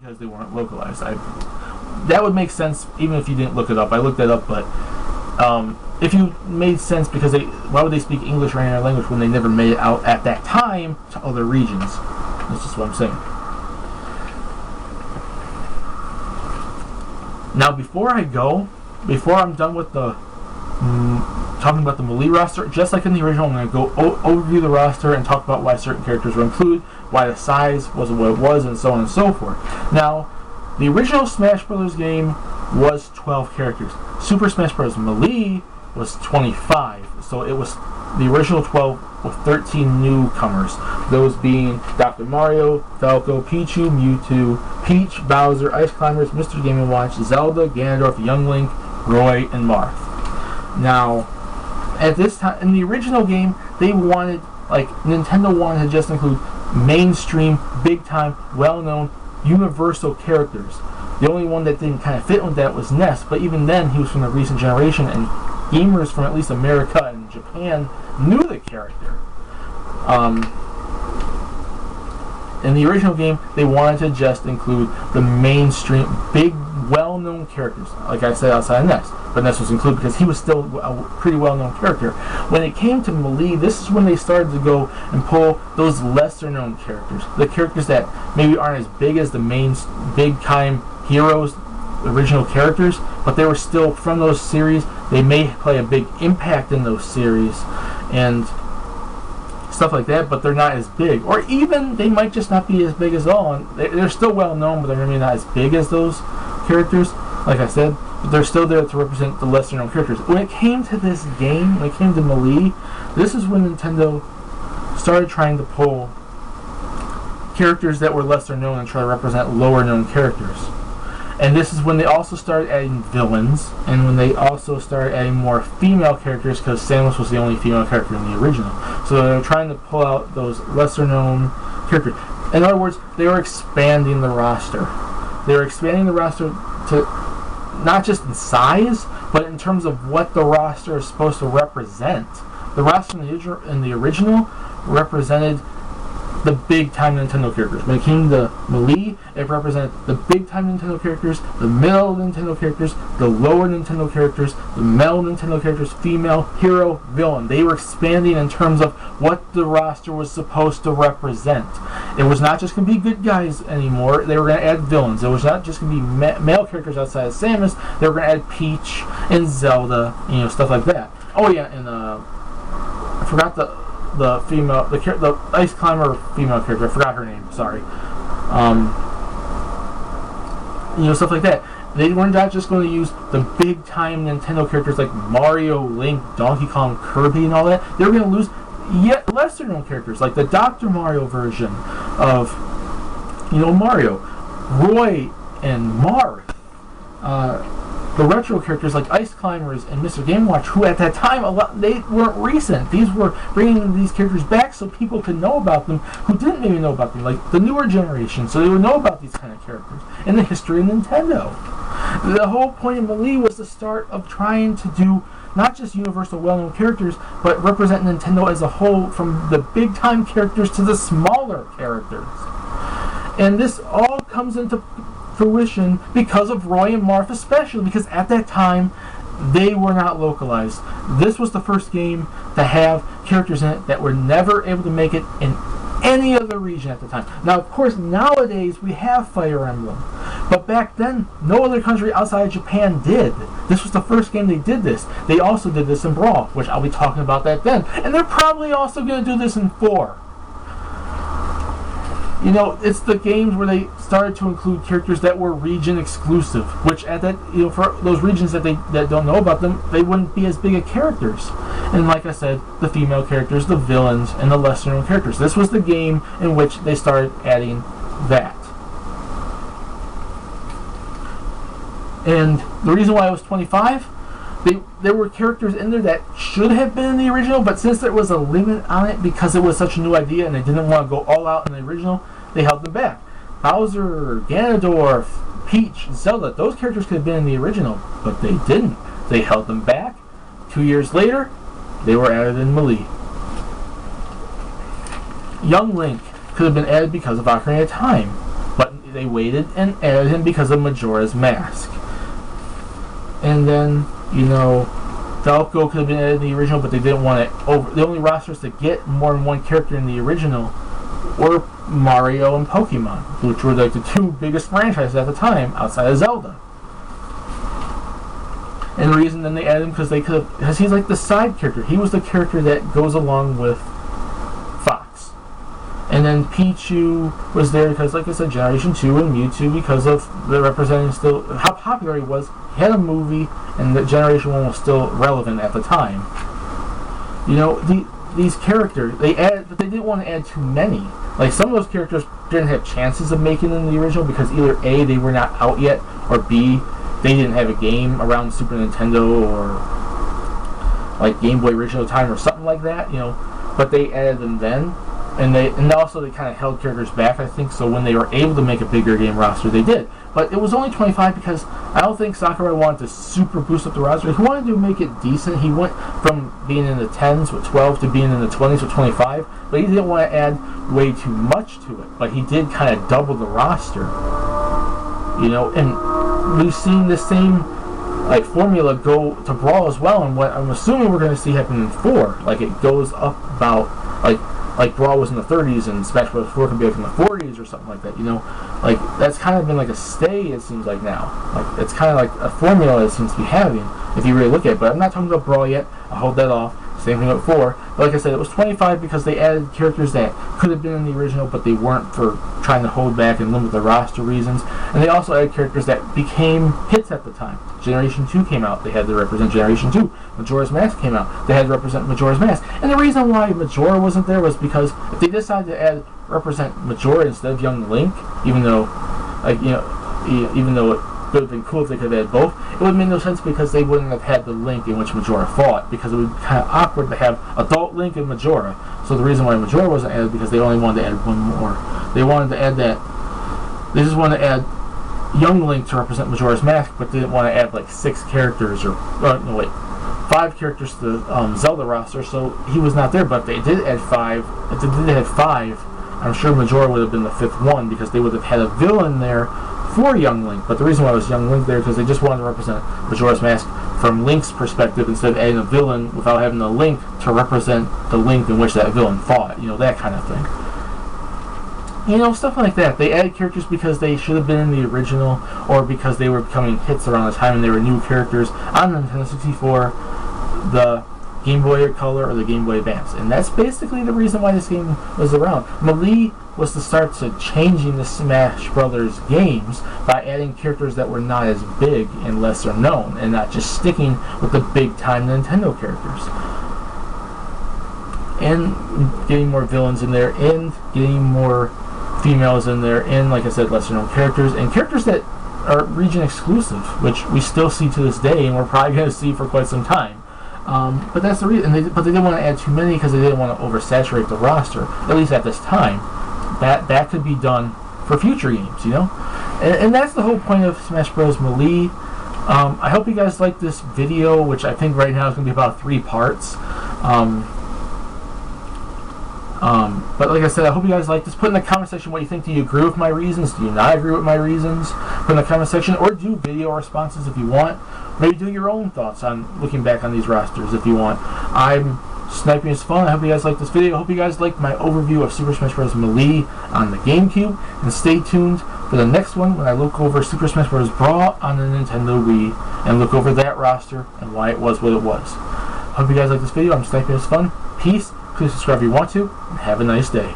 because they weren't localized. That would make sense even if you didn't look it up. I looked that up, but if you made sense, because why would they speak English or any other language when they never made it out at that time to other regions? That's just what I'm saying. Now, before I'm done with the talking about the Melee roster, just like in the original, I'm going to go overview the roster and talk about why certain characters were included, why the size was what it was, and so on and so forth. Now, the original Smash Bros. Game was 12 characters. Super Smash Bros. Melee was 25. So it was the original 12 with 13 newcomers. Those being Dr. Mario, Falco, Pichu, Mewtwo, Peach, Bowser, Ice Climbers, Mr. Game & Watch, Zelda, Ganondorf, Young Link, Roy, and Marth. Now, at this time, in the original game, they wanted, Nintendo wanted to just include mainstream, big-time, well-known, universal characters. The only one that didn't kind of fit with that was Ness, but even then, he was from the recent generation, and gamers from at least America and Japan knew the character. In the original game, they wanted to just include the mainstream, big, well-known characters. Like I said, outside of Ness. But Ness was included because he was still a pretty well-known character. When it came to Melee, this is when they started to go and pull those lesser-known characters. The characters that maybe aren't as big as the main, big-time heroes, original characters, but they were still from those series. They may play a big impact in those series and stuff like that, but they're not as big. Or even they might just not be as big as all. And they're still well known, but they're maybe not as big as those characters, like I said. But they're still there to represent the lesser known characters. When it came to this game, when it came to Melee, this is when Nintendo started trying to pull characters that were lesser known and try to represent lower known characters. And this is when they also started adding villains, and when they also started adding more female characters, because Samus was the only female character in the original. So they were trying to pull out those lesser known characters. In other words, they were expanding the roster. They were expanding the roster to not just in size, but in terms of what the roster is supposed to represent. The roster in the original represented the big-time Nintendo characters. When it came to Melee, it represented the big-time Nintendo characters, the middle Nintendo characters, the lower Nintendo characters, the male Nintendo characters, female, hero, villain. They were expanding in terms of what the roster was supposed to represent. It was not just going to be good guys anymore. They were going to add villains. It was not just going to be male characters outside of Samus. They were going to add Peach and Zelda, stuff like that. Oh yeah, and I forgot the female, the Ice Climber female character. I forgot her name. Sorry. Stuff like that. They were not just going to use the big time Nintendo characters like Mario, Link, Donkey Kong, Kirby, and all that. They were going to lose yet lesser known characters like the Dr. Mario version of Mario, Roy, and Marth. The retro characters like Ice Climbers and Mr. Game & Watch, who at that time, they weren't recent. These were bringing these characters back so people could know about them who didn't maybe know about them, like the newer generation, so they would know about these kind of characters in the history of Nintendo. The whole point of Melee was the start of trying to do not just universal well-known characters, but represent Nintendo as a whole, from the big-time characters to the smaller characters. And this all comes into fruition because of Roy and Marth, especially because at that time they were not localized. This was the first game to have characters in it that were never able to make it in any other region at the time. Now, of course, nowadays we have Fire Emblem, but back then no other country outside of Japan did. This was the first game they did this. They also did this in Brawl, which I'll be talking about that then, and they're probably also going to do this in 4. It's the games where they started to include characters that were region exclusive, which at that, for those regions that don't know about them, they wouldn't be as big of characters. And like I said, the female characters, the villains, and the lesser known characters. This was the game in which they started adding that. And the reason why it was 25, there were characters in there that should have been in the original, but since there was a limit on it because it was such a new idea and they didn't want to go all out in the original, they held them back. Bowser, Ganondorf, Peach, Zelda, those characters could have been in the original, but they didn't. They held them back. 2 years later, they were added in Melee. Young Link could have been added because of Ocarina of Time, but they waited and added him because of Majora's Mask. And then, you know, Falco could have been added in the original, but they didn't want it over. The only rosters to get more than one character in the original were Mario and Pokemon, which were like the two biggest franchises at the time outside of Zelda. And the reason then they added him because he's like the side character. He was the character that goes along with Fox. And then Pichu was there because, like I said, Generation 2 and Mewtwo, because of the representing still how popular he was. He had a movie, and the Generation 1 was still relevant at the time. You know, these characters, they added, but they didn't want to add too many. Like, some of those characters didn't have chances of making it in the original because either A, they were not out yet, or B, they didn't have a game around Super Nintendo or like Game Boy original time or something like that, you know. But they added them then, and also they kind of held characters back, I think. So when they were able to make a bigger game roster, they did. But it was only 25 because I don't think Sakurai wanted to super boost up the roster. He wanted to make it decent. He went from being in the 10s with 12 to being in the 20s with 25, but he didn't want to add way too much to it. But he did kind of double the roster, you know. And we've seen the same like formula go to Brawl as well, and what I'm assuming we're going to see happen in 4. Like, it goes up about like Brawl was in the 30s and Smash Bros. 4 can be like in the 40s or something like that, you know. Like, that's kind of been like a stay, it seems like now. Like, it's kind of like a formula it seems to be having, if you really look at it. But I'm not talking about Brawl yet. I'll hold that off. Same thing with 4. But like I said, it was 25 because they added characters that could have been in the original, but they weren't for trying to hold back and limit the roster reasons. And they also added characters that became hits at the time. Generation 2 came out, they had to represent Generation 2. Majora's Mask came out, they had to represent Majora's Mask. And the reason why Majora wasn't there was because if they decided to represent Majora instead of Young Link, even though, like, you know, even though it would have been cool if they could have had both, it would have made no sense because they wouldn't have had the Link in which Majora fought, because it would be kind of awkward to have adult Link and Majora. So the reason why Majora wasn't added because they only wanted to add one more. They wanted to add that. They just wanted to add Young Link to represent Majora's Mask, but didn't want to add like 6 characters or no wait, 5 characters to the Zelda roster. So he was not there. But if they did add 5, if they did add 5, I'm sure Majora would have been the 5th one because they would have had a villain there for Young Link. But the reason why it was Young Link there because they just wanted to represent Majora's Mask from Link's perspective instead of adding a villain without having a Link to represent the Link in which that villain fought. You know, that kind of thing. You know, stuff like that. They added characters because they should have been in the original, or because they were becoming hits around the time and they were new characters on the Nintendo 64, the Game Boy Color, or the Game Boy Advance. And that's basically the reason why this game was around. Melee was the start to changing the Smash Brothers games by adding characters that were not as big and lesser known, and not just sticking with the big-time Nintendo characters. And getting more villains in there, and getting more females in there, and like I said, lesser known characters, and characters that are region exclusive, which we still see to this day, and we're probably going to see for quite some time. But that's the reason. But they didn't want to add too many because they didn't want to oversaturate the roster, at least at this time. That could be done for future games, you know. And that's the whole point of Smash Bros. Melee. I hope you guys like this video, which I think right now is going to be about 3 parts. But like I said, I hope you guys like this. Put in the comment section what you think. Do you agree with my reasons? Do you not agree with my reasons? Put in the comment section, or do video responses if you want. Maybe do your own thoughts on looking back on these rosters if you want. Sniping is fun. I hope you guys like this video. I hope you guys liked my overview of Super Smash Bros. Melee on the Gamecube. And stay tuned for the next one when I look over Super Smash Bros. Brawl on the Nintendo Wii and look over that roster and why it was what it was. I hope you guys like this video. Sniping is fun. Peace. Please subscribe if you want to, and have a nice day.